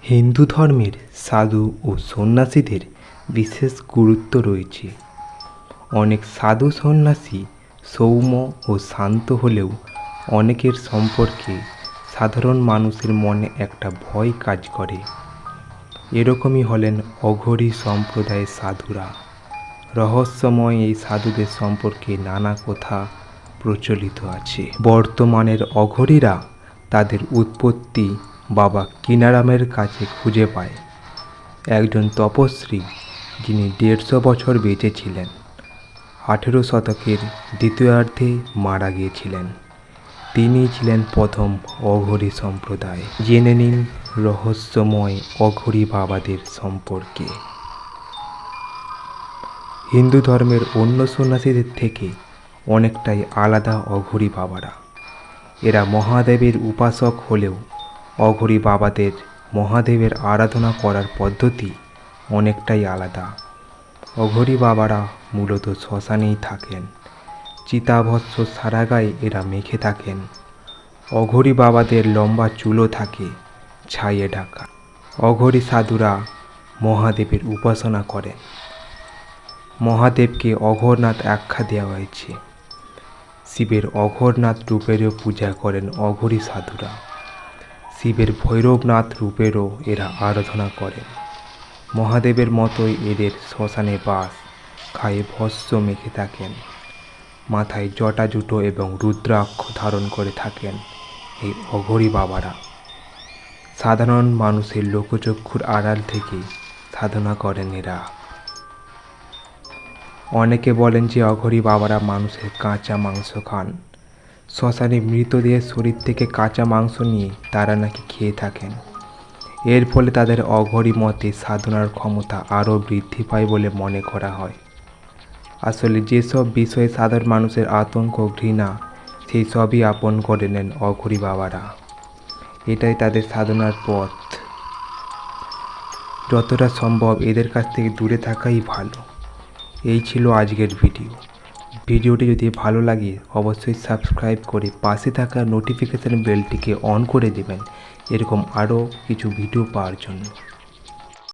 হিন্দু ধর্মের সাধু ও সন্ন্যাসীদের বিশেষ গুরুত্ব রয়েছে। অনেক সাধু সন্ন্যাসী সৌম্য ও শান্ত হলেও অনেকের সম্পর্কে সাধারণ মানুষের মনে একটা ভয় কাজ করে। এরকমই হলেন অঘরী সম্প্রদায়ের সাধুরা। রহস্যময় এই সাধুদের সম্পর্কে নানা কথা প্রচলিত আছে। বর্তমানের অঘরীরা তাদের উৎপত্তি বাবা কিনারামের কাছে খুঁজে পায়, একজন তপস্বী যিনি 150 বছর বেঁচে ছিলেন। 18 শতকের দ্বিতীয়ার্ধে মারা গিয়েছিলেন। তিনি ছিলেন প্রথম অঘরী সম্প্রদায়। জেনে নিন রহস্যময় অঘরী বাবাদের সম্পর্কে। হিন্দু ধর্মের অন্য সন্ন্যাসীদের থেকে অনেকটাই আলাদা অঘরী বাবারা। এরা মহাদেবের উপাসক হলেও অঘরী বাবাদের মহাদেবের আরাধনা করার পদ্ধতি অনেকটাই আলাদা। অঘরী বাবারা মূলত শ্মশানেই থাকেন। চিতাভস্ম সারা গায়ে এরা মেখে থাকেন। অঘরী বাবাদের লম্বা চুলও থাকে, ছাইয়ে ঢাকা। অঘরী সাধুরা মহাদেবের উপাসনা করেন। মহাদেবকে অঘোরনাথ আখ্যা দেওয়া হয়েছে। শিবের অঘোরনাথ রূপেরও পূজা করেন অঘরী সাধুরা। শিবের ভৈরবনাথ রূপেরও এরা আরাধনা করেন। মহাদেবের মতোই এদের শ্মশানে বাস, খায়ে ভস্ম মেখে থাকেন। মাথায় জটা জুটো এবং রুদ্রাক্ষ ধারণ করে থাকেন এই অঘরী বাবারা। সাধারণ মানুষের লোকচক্ষুর আড়াল থেকে সাধনা করেন এরা। অনেকে বলেন যে অঘরী বাবারা মানুষের কাঁচা মাংস খান। শ্মশানে মৃতদেহের শরীর থেকে কাঁচা মাংস নিয়ে তারা নাকি খেয়ে থাকেন। এর ফলে তাদের অঘরী মতে সাধনার ক্ষমতা আরও বৃদ্ধি পায় বলে মনে করা হয়। আসলে যেসব বিষয়ে সাধারণ মানুষের আতঙ্ক ঘৃণা, সেই সবই আপন করে নেন অঘরী বাবারা। এটাই তাদের সাধনার পথ। যতটা সম্ভব এদের কাছ থেকে দূরে থাকাই ভালো। এই ছিল আজকের ভিডিওটি যদি ভালো লাগে অবশ্যই সাবস্ক্রাইব করে পাশে থাকা নোটিফিকেশন বেলটিকে অন করে দেবেন এরকম আরও কিছু ভিডিও পাওয়ার জন্য।